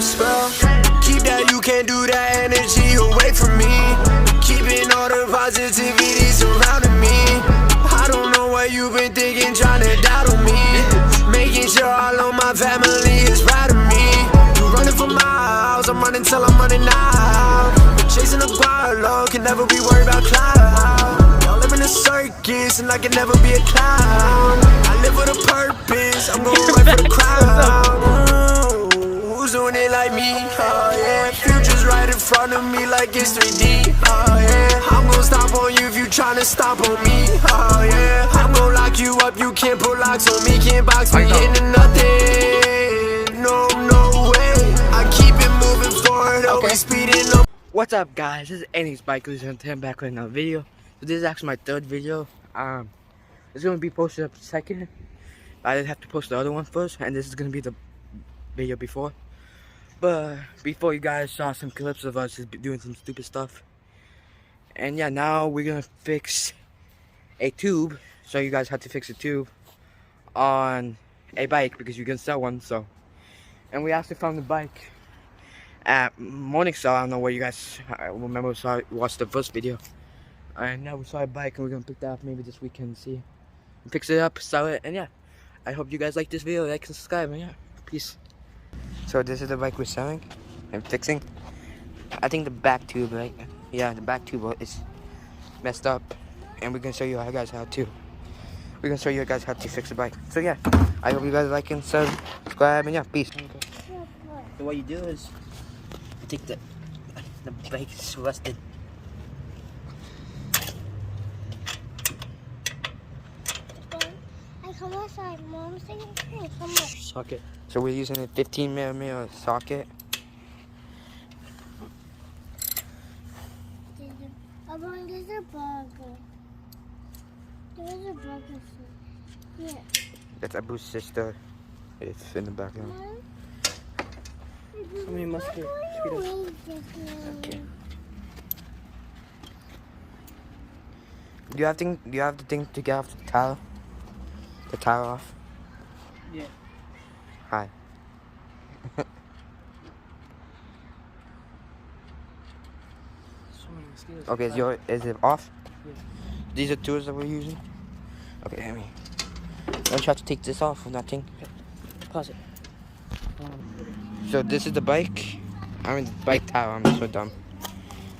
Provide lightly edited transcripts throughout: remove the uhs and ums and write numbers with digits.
spell. Keep that, you can't do that energy away from me. Keeping all the positivity surrounding me. I don't know what you've been thinking, trying to doubt on me. Making sure all of my family is proud of me. You running for miles, I'm running till I'm running out. Chasing the grind, Lord, can never be worried about cloud. Y'all live in a circus and I can never be a clown. I live with a purpose, I'm going right for the crowd. Who's doing it like me? Oh yeah, future's right in front of me like it's 3D. Oh yeah, I'm gonna stop on you if you tryna stop on me. Oh yeah, I'm gonna lock you up, you can't put locks on me, can't box me into nothing. No, no way. I keep it moving forward, always speeding up. What's up, guys? This is Annie's Bikers and I'm back with another video. So this is actually my third video. It's gonna be posted up second. I did have to post the other one first, and this is gonna be the video before. But before, you guys saw some clips of us just doing some stupid stuff. And yeah, now we're gonna fix a tube. So you guys have to fix a tube on a bike because you're gonna sell one. So, and we actually found the bike at Morningstar. I don't know where you guys remember watched the first video. And now we saw a bike and we're gonna pick that up maybe this weekend, see. And fix it up, sell it, and yeah. I hope you guys like this video, like and subscribe, and yeah, peace. So this is the bike we're selling and fixing. I think the back tube, right? Yeah, the back tube is messed up. And we're gonna show you guys how to. We're gonna show you guys how to fix the bike. So yeah, I hope you guys like and subscribe, and yeah, peace. Okay. So what you do is take the bike is rusted. Socket. So we're using a 15mm socket. There's a burger. There's a burger. Yeah. That's Abu's sister. It's in the background. How many mosquitoes? Okay. Do you have the thing to get off the towel? The towel off? Yeah. Hi. So many mosquitoes. Okay, is it off? Yeah. These are tools that we're using? Okay, let me. Don't try to take this off or nothing. Pause it. So this is the bike. I mean the bike towel, I'm so dumb.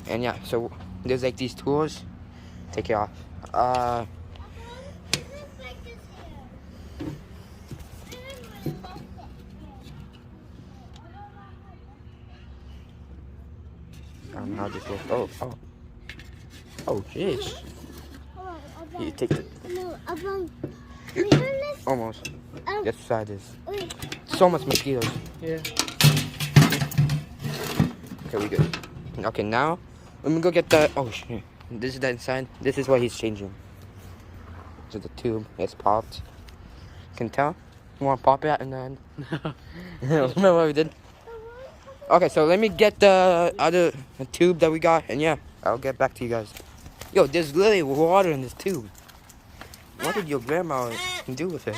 And yeah, so there's like these tools. Take it off. I don't know how this works. Oh, jeez. You take it. Almost. This side is. So much mosquitoes. Yeah. Okay, we good. Okay, now let me go get the. Oh shit! This is the inside. This is what he's changing. So the tube is popped. Can you tell? You want to pop it and then? Remember what we did? Okay, so let me get the other tube that we got, and yeah, I'll get back to you guys. Yo, there's literally water in this tube. What did your grandma do with it?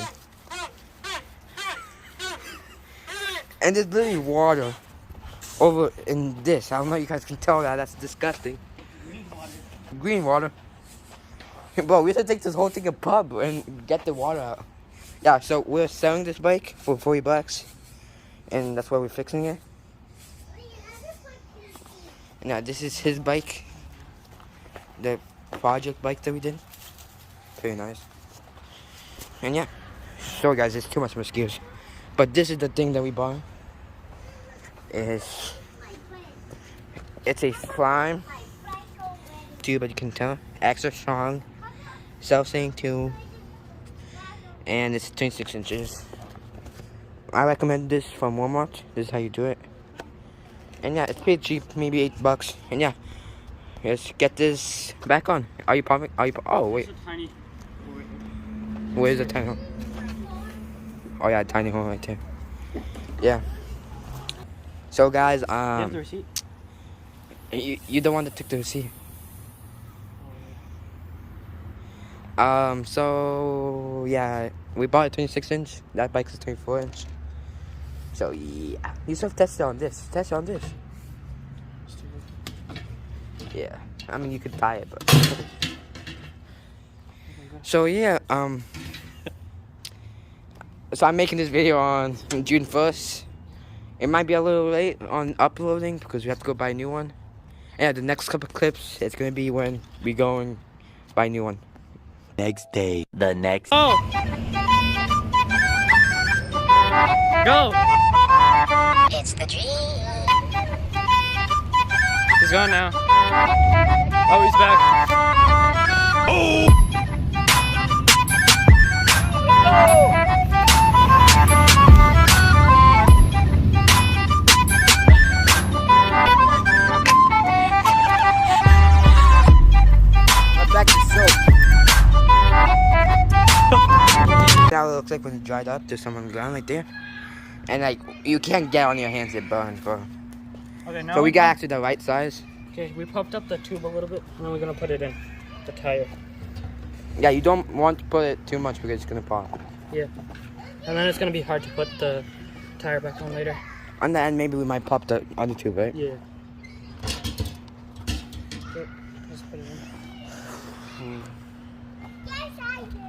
And there's literally water over in this. I don't know if you guys can tell that. That's disgusting. Green water. Bro, we have to take this whole thing a pub and get the water out. Yeah, so we're selling this bike for $40. And that's why we're fixing it. Now, this is his bike. The project bike that we did. Very nice. And yeah. Sorry guys, there's too much mosquitoes. But this is the thing that we bought. It's a slime tube, but you can tell. Extra strong. Self-saying tube. And it's 26 inches. I recommend this from Walmart. This is how you do it. And yeah, it's pretty cheap, maybe $8. And yeah, let's get this back on. Are you popping? Oh wait. Where's the tiny hole? Oh yeah, tiny hole right there. Yeah. So guys, You have the receipt? you the one that took the receipt. So yeah, we bought a 26 inch. That bike is 24 inch. So yeah, you should test it on this. Test it on this. Yeah, I mean you could tie it, but. So yeah, so I'm making this video on June 1st. It might be a little late on uploading because we have to go buy a new one. And the next couple clips, it's gonna be when we go and buy a new one. Next day, the next. Oh! Go! It's the dream. He's gone now. Oh, he's back. My back is soaked. Now it looks like when it dried up, there's some on the ground right there. And like, you can't get on your hands, it burns, bro. Okay, now So we got actually the right size. Okay, we pumped up the tube a little bit, and then we're gonna put it in the tire. Yeah, you don't want to put it too much because it's gonna pop. Yeah. And then it's gonna be hard to put the tire back on later. On the end, maybe we might pop the other tube, right? Yeah. Yep. Just put it in. Yes, I do.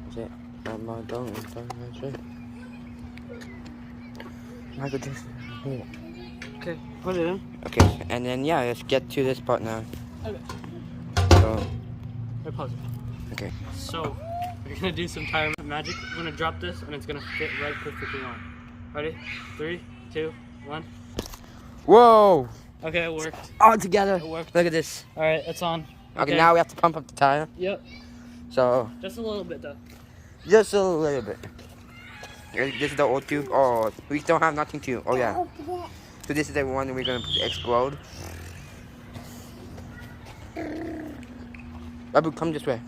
That's it. Michael Jackson. Yeah. Okay, put it in. Okay, and then yeah, let's get to this part now. Okay. So, Wait, pause it. okay. So, we're gonna do some tire magic. We're gonna drop this, and it's gonna fit right perfectly on. Ready? 3, 2, 1. Whoa! Okay, it worked. All together. It worked. Look at this. All right, it's on. Okay, now we have to pump up the tire. Yep. So, Just a little bit though. just a little bit. This is the old tube. Oh, we don't have nothing to. Oh yeah. So this is the one we're gonna explode. Babu, come this way.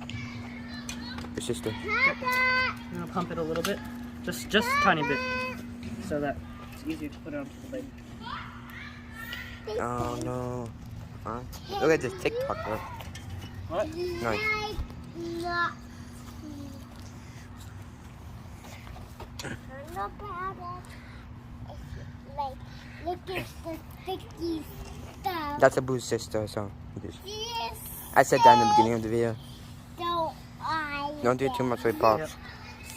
Your sister. I'm gonna pump it a little bit, just a tiny bit, so that it's easier to put it onto the leg. Oh no. Huh? Look at this TikTok, bro. What? Nice. Like, look at the sticky stuff. That's Abu's sister, so. Yes. I said that in the beginning of the video. Don't I? Don't do it too much so it pops.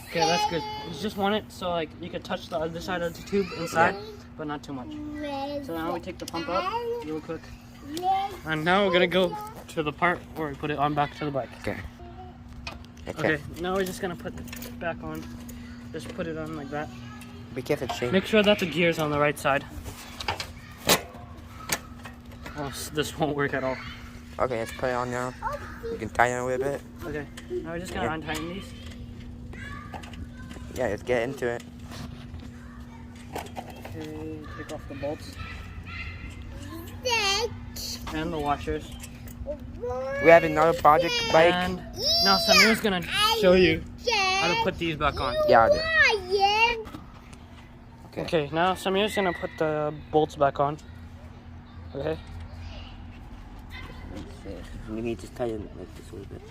Okay, that's good. You just want it so like you can touch the other side of the tube inside, but not too much. So now we take the pump up real quick, and now we're gonna go to the part where we put it on back to the bike. Okay. Okay, now we're just gonna put it back on. Just put it on like that. Be careful, Shane. Make sure that the gear's on the right side. Oh, this won't work at all. Okay, let's put it on now. You can tighten it a little bit. Okay, now we're just gonna untighten these. Yeah, let's get into it. Okay, take off the bolts Six. and the washers. We have another project bike. And now Samir's gonna show you how to put these back on. Yeah, I did. Ryan. Okay, now Samir's gonna put the bolts back on. Okay. We need to tighten it like this a little bit.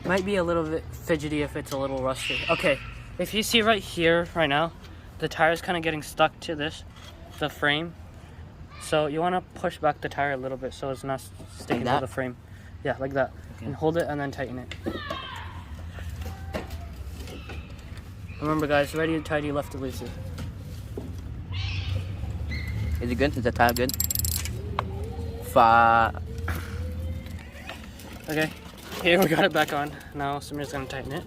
Might be a little bit fidgety if it's a little rusty. Okay, if you see right here, right now, the tire's kind of getting stuck to this, the frame. So you want to push back the tire a little bit so it's not sticking Like to the frame. Yeah, like that. Okay. And hold it and then tighten it. Remember guys, righty tighty, lefty loosey. Is it good? Is the tire good? Okay, here we got it back on. Now Samir's gonna tighten it.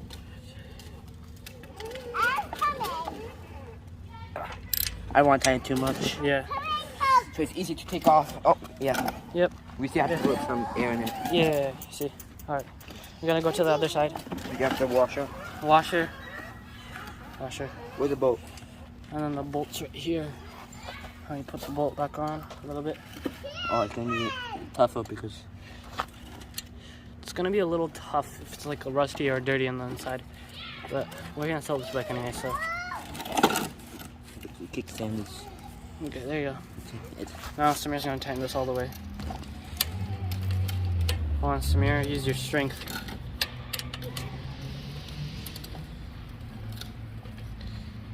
I'm coming. I don't want to tighten too much. Yeah. So it's easy to take off. Oh, yeah. Yep. We still have to put some air in it. Yeah, you see. Alright. We're gonna go to the other side. We got the washer. Washer. Washer. Where's the bolt? And then the bolts right here. How you put the bolt back on a little bit. Oh, it's going to be tougher because... It's gonna be a little tough if it's like a rusty or dirty on the inside. But we're gonna sell this bike anyway, so. the kickstand is... Okay, there you go. It's, Now Samir's gonna tighten this all the way. Come on, Samir, use your strength.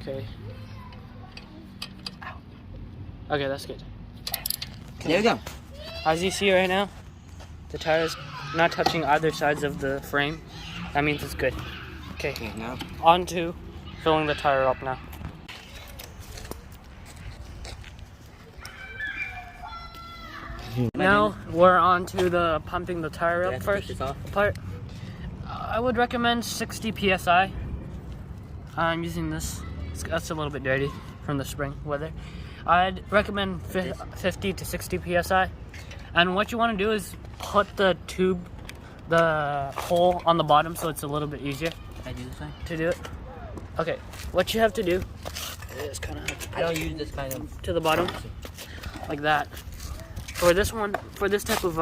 Okay. Okay, that's good. There we go. As you see right now, the tire is not touching either sides of the frame. That means it's good. Okay, Okay, now. on to filling the tire up now. Now we're on to the pumping the tire up first part. I would recommend 60 psi. I'm using this. That's a little bit dirty from the spring weather. I'd recommend 50 to 60 psi. And what you want to do is put the tube, the hole on the bottom, so it's a little bit easier I do this thing? to do it. Okay, what you have to do is kind of I don't use this kind of. to the bottom, like that. For this one, for this type of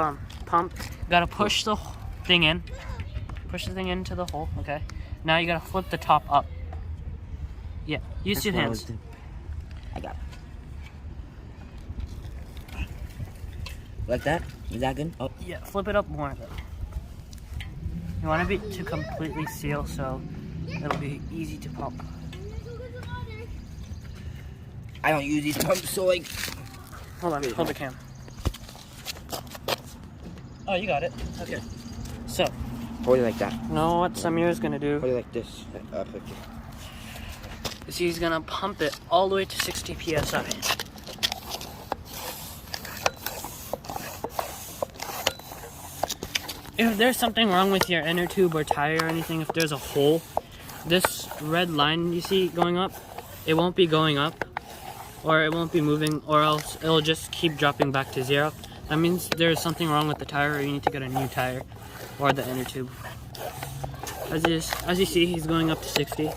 pump, you gotta push the thing in. Push the thing into the hole, okay? Now you gotta flip the top up. Yeah, use your hands. I got it. Like that? Is that good? Oh, Yeah, flip it up more. You want it to completely seal so it'll be easy to pump. I don't use these pumps, so like. Hold on, hold the cam. Oh, you got it. Okay. So, Hold it like that. know what Samir's gonna do Hold it like this. Up, okay. is he's gonna pump it all the way to 60 psi. If there's something wrong with your inner tube or tire or anything, if there's a hole, this red line you see going up, it won't be going up, or it won't be moving, or else it'll just keep dropping back to 0. That means there's something wrong with the tire, or you need to get a new tire, or the inner tube. As you see, he's going up to 60.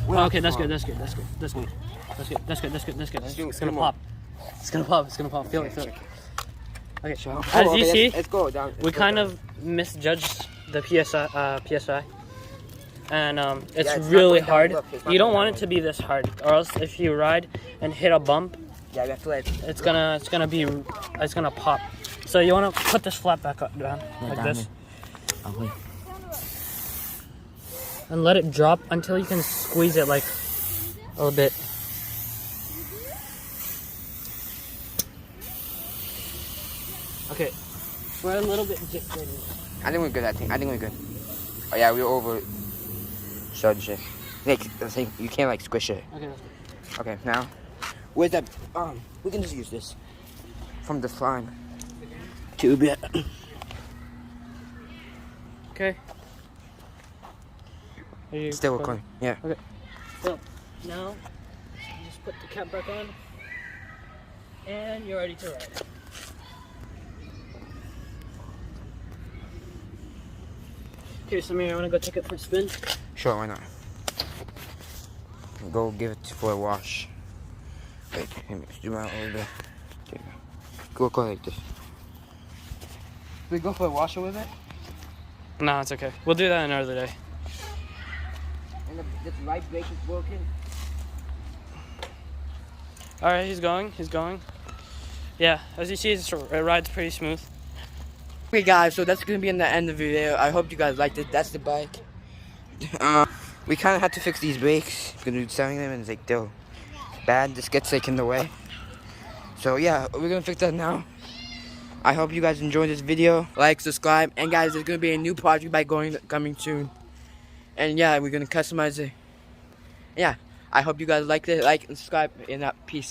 Oh, okay, that's good. That's good. That's good. That's good. That's good. That's good. That's good. That's good. It's gonna pop. It's gonna pop. It's gonna pop. Feel it. Feel it. Okay. As you see, let's go down. we kind of misjudged the PSI, and it's it's not really going down. hard. Look, it's not You don't going want down. it to be this hard, or else if you ride and hit a bump, Yeah, that's like. it's gonna pop. So you want to put this flat back up down like down this, Oh, wait. and let it drop until you can squeeze it like a little bit. Okay, we're a little bit jittery. I think we're good. I think we're good. Oh yeah, we're over. Judge it. Nick, the thing, you can't like squish it. Okay, that's good. Okay, now, where's that? We can just use this from the slime tube. Yeah. Okay. Are you Still recording? recording. Yeah. So now, just put the cap back on, and you're ready to ride. Okay, Samir, I want to go take it for a spin. Sure, why not? Go give it for a wash. Wait, let me zoom out a little bit. There you go. Go like this. We go for a washer with it? No, it's okay. We'll do that another day. And this right brake is broken. All right, he's going. He's going. Yeah, as you see, it rides pretty smooth. Okay guys, so that's gonna be in the end of the video. I hope you guys liked it. That's the bike. We kind of had to fix these brakes. We're gonna be selling them, and it's like they're bad. This gets like in the way. So yeah, we're gonna fix that now. I hope you guys enjoyed this video. Like, subscribe, and guys, there's gonna be a new project coming soon. And yeah, we're gonna customize it. Yeah, I hope you guys liked it. Like and subscribe, and peace.